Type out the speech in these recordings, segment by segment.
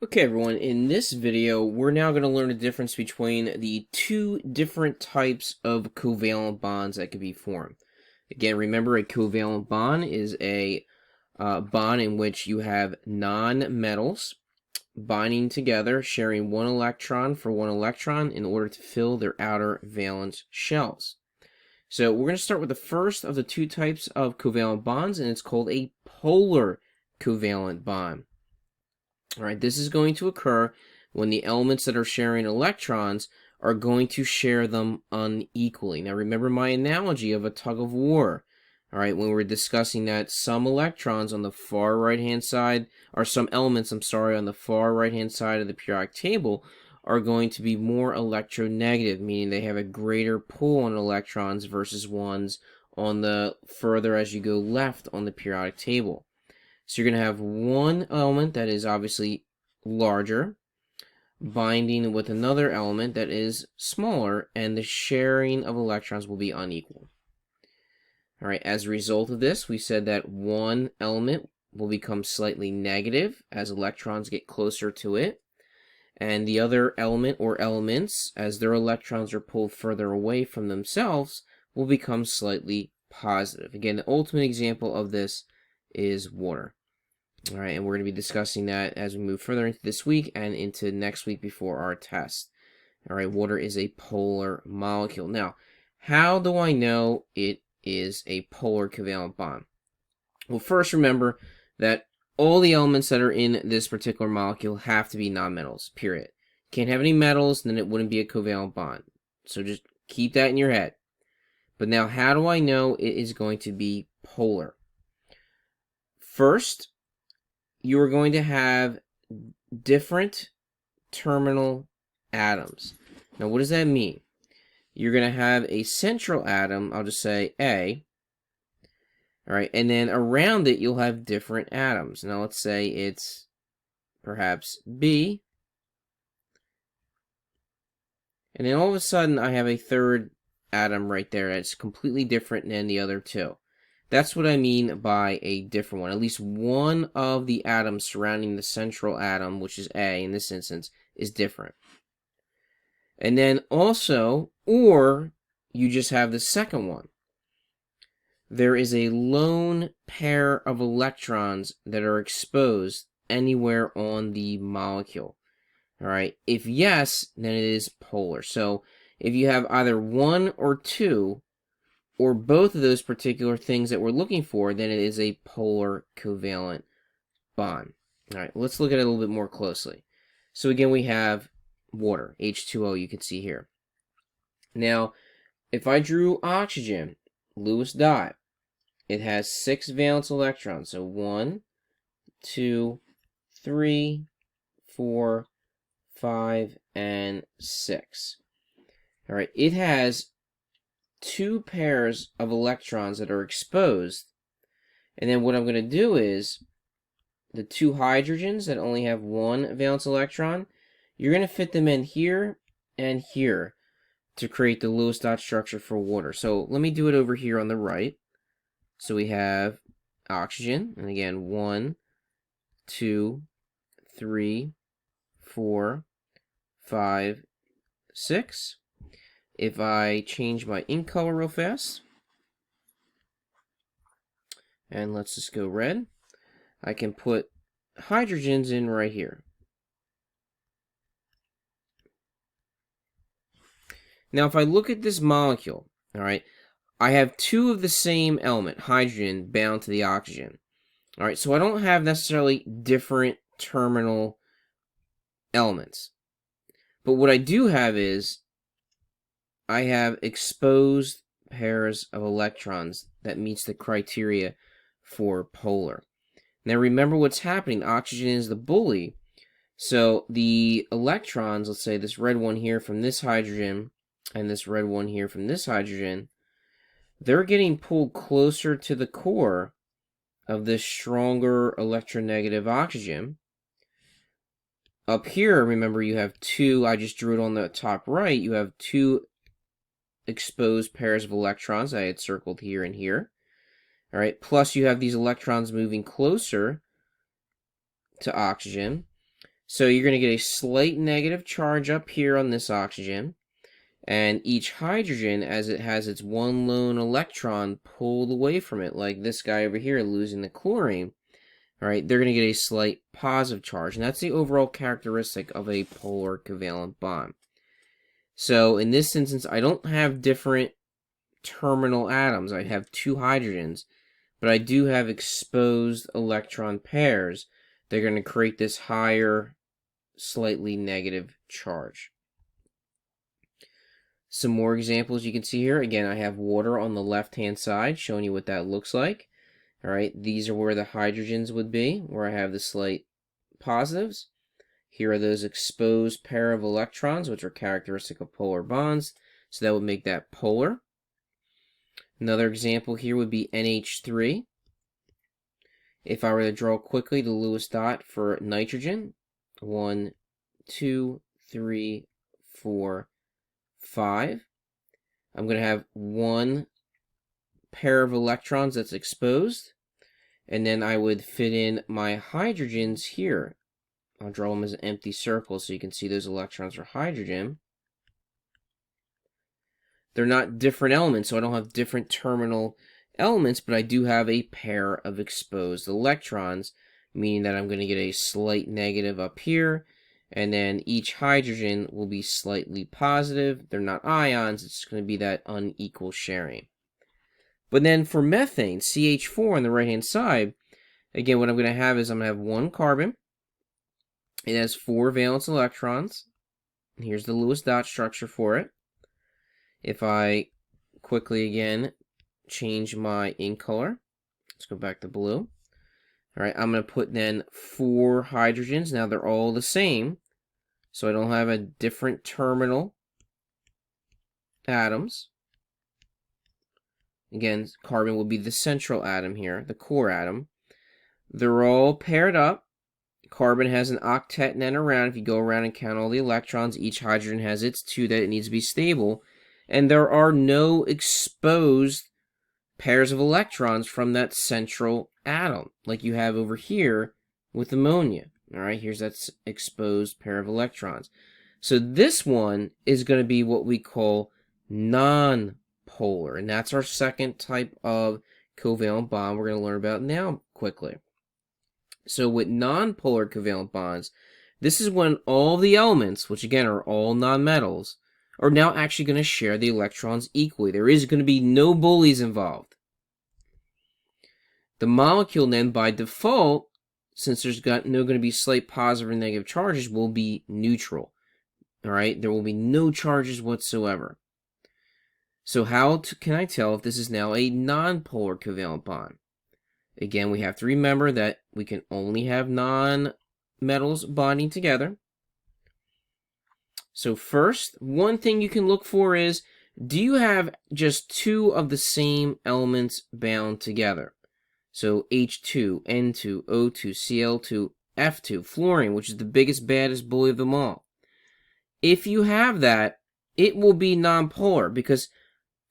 Okay, everyone, in this video, we're now going to learn the difference between the two different types of covalent bonds that can be formed. Again, remember, a covalent bond is a bond in which you have non-metals binding together, sharing one electron for one electron in order to fill their outer valence shells. So we're going to start with the first of the two types of covalent bonds, and it's called a polar covalent bond. All right, this is going to occur when the elements that are sharing electrons are going to share them unequally. Now, remember my analogy of a tug of war. All right, when we're discussing that some electrons on the far right-hand side, or some elements, I'm sorry, on the far right-hand side of the periodic table are going to be more electronegative, meaning they have a greater pull on electrons versus ones on the further as you go left on the periodic table. So you're going to have one element that is obviously larger binding with another element that is smaller, and the sharing of electrons will be unequal. All right, as a result of this, we said that one element will become slightly negative as electrons get closer to it, and the other element or elements, as their electrons are pulled further away from themselves, will become slightly positive. Again, the ultimate example of this is water. All right, and we're going to be discussing that as we move further into this week and into next week before our test. All right, water is a polar molecule. Now, how do I know it is a polar covalent bond? Well, first remember that all the elements that are in this particular molecule have to be nonmetals, period. Can't have any metals, then it wouldn't be a covalent bond. So just keep that in your head. But now, how do I know it is going to be polar? First, you are going to have different terminal atoms. Now, what does that mean? You're going to have a central atom, I'll just say A, all right, and then around it, you'll have different atoms. Now, let's say it's perhaps B, and then all of a sudden, I have a third atom right there that's completely different than the other two. That's what I mean by a different one. At least one of the atoms surrounding the central atom, which is A in this instance, is different. And then also, or you just have the second one. There is a lone pair of electrons that are exposed anywhere on the molecule. All right. If yes, then it is polar. So if you have either one or two, or both of those particular things that we're looking for, then it is a polar covalent bond. All right, let's look at it a little bit more closely. So again, we have water, H2O, you can see here. Now, if I drew oxygen, Lewis dot, it has 6 valence electrons. So 1, 2, 3, 4, 5, and 6. All right, it has 2 pairs of electrons that are exposed, and then what I'm going to do is the 2 hydrogens that only have 1 valence electron, you're going to fit them in here and here to create the Lewis dot structure for water. So let me do it over here on the right. So we have oxygen, and again 1, 2, 3, 4, 5, 6. If I change my ink color real fast, and let's just go red, I can put hydrogens in right here. Now, if I look at this molecule, all right, I have 2 of the same element, hydrogen, bound to the oxygen. All right, so I don't have necessarily different terminal elements. But what I do have is I have exposed pairs of electrons that meets the criteria for polar. Now remember what's happening. Oxygen is the bully. So the electrons, let's say this red one here from this hydrogen and this red one here from this hydrogen, they're getting pulled closer to the core of this stronger electronegative oxygen. Up here, remember you have 2, I just drew it on the top right, you have 2 exposed pairs of electrons I had circled here and here. All right, plus you have these electrons moving closer to oxygen. So you're going to get a slight negative charge up here on this oxygen, and each hydrogen, as it has its one lone electron pulled away from it, like this guy over here losing the chlorine, all right, they're going to get a slight positive charge, and that's the overall characteristic of a polar covalent bond. So in this instance, I don't have different terminal atoms. I have two hydrogens, but I do have exposed electron pairs. They're going to create this higher, slightly negative charge. Some more examples you can see here. Again, I have water on the left-hand side, showing you what that looks like. All right, these are where the hydrogens would be, where I have the slight positives. Here are those exposed pair of electrons, which are characteristic of polar bonds. So that would make that polar. Another example here would be NH3. If I were to draw quickly the Lewis dot for nitrogen, 1, 2, 3, 4, 5. I'm going to have one pair of electrons that's exposed, and then I would fit in my hydrogens here. I'll draw them as an empty circle so you can see those electrons are hydrogen. They're not different elements, so I don't have different terminal elements, but I do have a pair of exposed electrons, meaning that I'm going to get a slight negative up here, and then each hydrogen will be slightly positive. They're not ions, it's going to be that unequal sharing. But then for methane, CH4 on the right-hand side, again, what I'm going to have is I'm going to have one carbon. It has 4 valence electrons. Here's the Lewis dot structure for it. If I quickly again change my ink color, let's go back to blue. All right, I'm going to put then 4 hydrogens. Now they're all the same, so I don't have a different terminal atoms. Again, carbon will be the central atom here, the core atom. They're all paired up. Carbon has an octet and then around. If you go around and count all the electrons, each hydrogen has its 2 that it needs to be stable. And there are no exposed pairs of electrons from that central atom, like you have over here with ammonia. All right, here's that exposed pair of electrons. So this one is going to be what we call non-polar, and that's our second type of covalent bond we're going to learn about now quickly. So with non-polar covalent bonds, this is when all the elements, which again are all nonmetals, are now actually going to share the electrons equally. There is going to be no bullies involved. The molecule then, by default, since there's going to be slight positive and negative charges, will be neutral. All right, there will be no charges whatsoever. So how can I tell if this is now a non-polar covalent bond? Again, we have to remember that we can only have non-metals bonding together. So first, one thing you can look for is, do you have just 2 of the same elements bound together? So H2, N2, O2, Cl2, F2, fluorine, which is the biggest, baddest bully of them all. If you have that, it will be nonpolar, because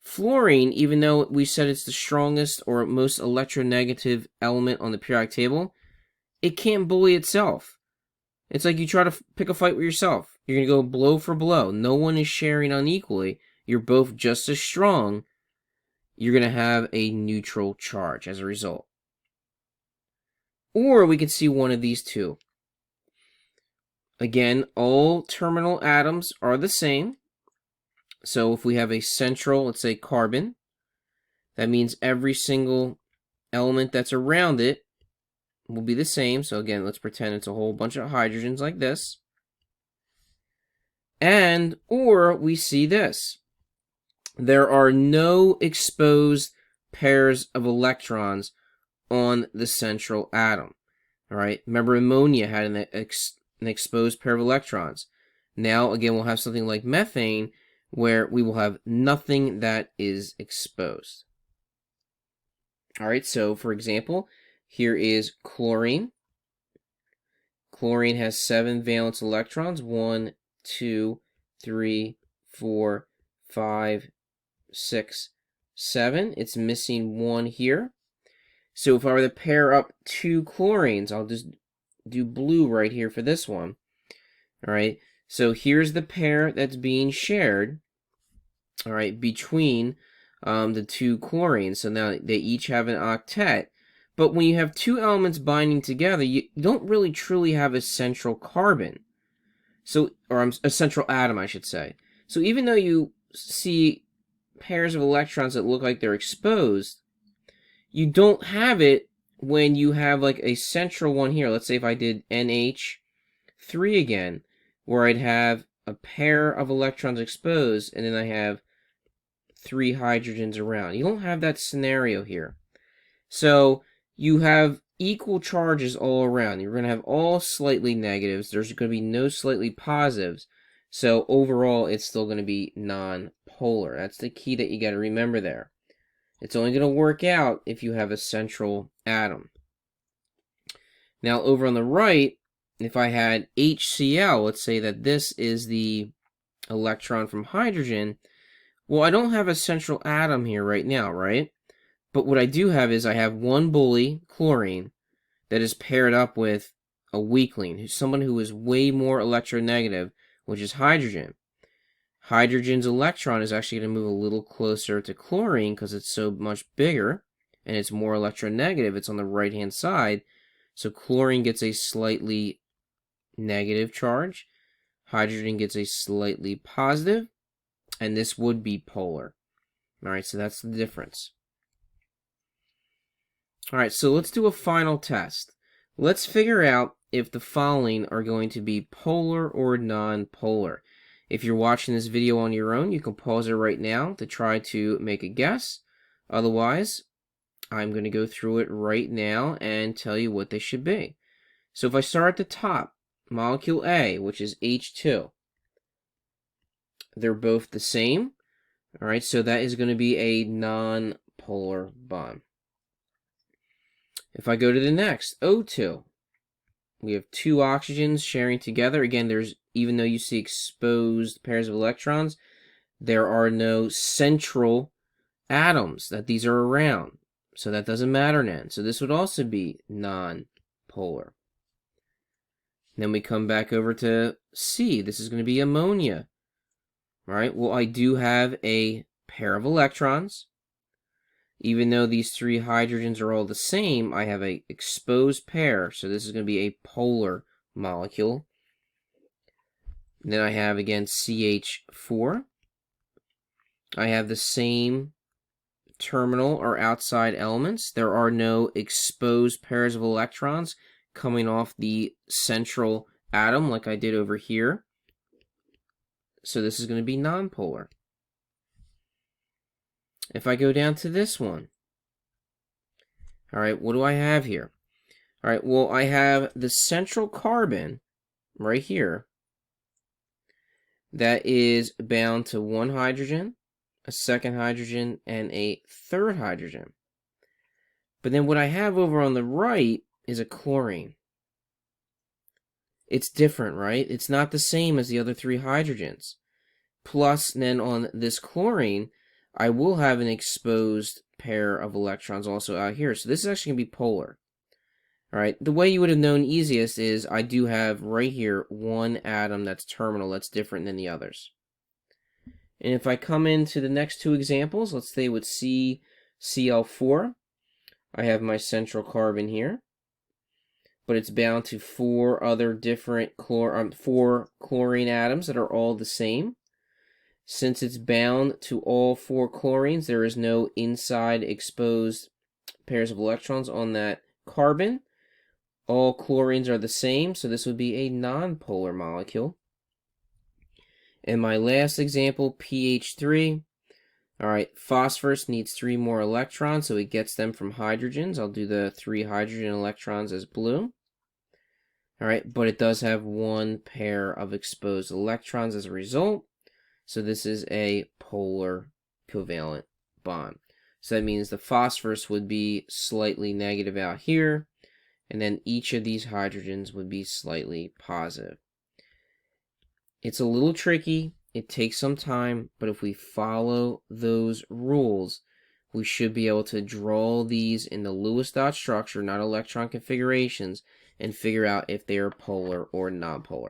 fluorine, even though we said it's the strongest or most electronegative element on the periodic table, it can't bully itself. It's like you try to pick a fight with yourself. You're going to go blow for blow. No one is sharing unequally. You're both just as strong. You're going to have a neutral charge as a result. Or we could see one of these two. Again, all terminal atoms are the same. So if we have a central, let's say carbon, that means every single element that's around it will be the same. So again, let's pretend it's a whole bunch of hydrogens like this. And, or we see this. There are no exposed pairs of electrons on the central atom. All right, remember ammonia had an exposed pair of electrons. Now, again, we'll have something like methane where we will have nothing that is exposed. All right, so for example, here is chlorine. Chlorine has 7 valence electrons, 1, 2, 3, 4, 5, 6, 7. It's missing 1 here. So if I were to pair up 2 chlorines, I'll just do blue right here for this one. All right, so here's the pair that's being shared, all right, between the two chlorines. So now they each have an octet. But when you have two elements binding together, you don't really truly have a central carbon. So, or a central atom, I should say. So even though you see pairs of electrons that look like they're exposed, you don't have it when you have like a central one here. Let's say if I did NH3 again, where I'd have a pair of electrons exposed, and then I have 3 hydrogens around. You don't have that scenario here. So you have equal charges all around. You're going to have all slightly negatives. There's going to be no slightly positives. So overall, it's still going to be non-polar. That's the key that you got to remember there. It's only going to work out if you have a central atom. Now over on the right, if I had HCl, let's say that this is the electron from hydrogen. Well, I don't have a central atom here right now, right? But what I do have is I have one bully, chlorine, that is paired up with a weakling, who's someone who is way more electronegative, which is hydrogen. Hydrogen's electron is actually going to move a little closer to chlorine because it's so much bigger and it's more electronegative. It's on the right-hand side. So chlorine gets a slightly negative charge. Hydrogen gets a slightly positive. And this would be polar. All right, so that's the difference. All right, so let's do a final test. Let's figure out if the following are going to be polar or non-polar. If you're watching this video on your own, you can pause it right now to try to make a guess. Otherwise, I'm going to go through it right now and tell you what they should be. So if I start at the top, molecule A, which is H2, they're both the same. All right, so that is going to be a non-polar bond. If I go to the next, O2, we have 2 oxygens sharing together. Again, even though you see exposed pairs of electrons, there are no central atoms that these are around. So that doesn't matter then. So this would also be non-polar. Then we come back over to C. This is going to be ammonia. All right, well, I do have a pair of electrons. Even though these 3 hydrogens are all the same, I have an exposed pair, so this is going to be a polar molecule. And then I have, again, CH4. I have the same terminal or outside elements. There are no exposed pairs of electrons coming off the central atom like I did over here. So this is going to be nonpolar. If I go down to this one, all right, what do I have here? All right, well, I have the central carbon right here that is bound to 1 hydrogen, a 2nd hydrogen, and a 3rd hydrogen. But then what I have over on the right is a chlorine. It's different, right? It's not the same as the other 3 hydrogens. Plus, then on this chlorine, I will have an exposed pair of electrons also out here. So this is actually going to be polar. All right, the way you would have known easiest is I do have right here 1 atom that's terminal that's different than the others. And if I come into the next 2 examples, let's say with CCl4, I have my central carbon here, but it's bound to 4 other different 4 chlorine atoms that are all the same. Since it's bound to all 4 chlorines, there is no inside exposed pairs of electrons on that carbon. All chlorines are the same, so this would be a nonpolar molecule. And my last example, PH3. All right, phosphorus needs 3 more electrons, so it gets them from hydrogens. I'll do the 3 hydrogen electrons as blue. All right, but it does have 1 pair of exposed electrons as a result. So this is a polar covalent bond. So that means the phosphorus would be slightly negative out here, and then each of these hydrogens would be slightly positive. It's a little tricky, it takes some time, but if we follow those rules, we should be able to draw these in the Lewis dot structure, not electron configurations, and figure out if they are polar or nonpolar.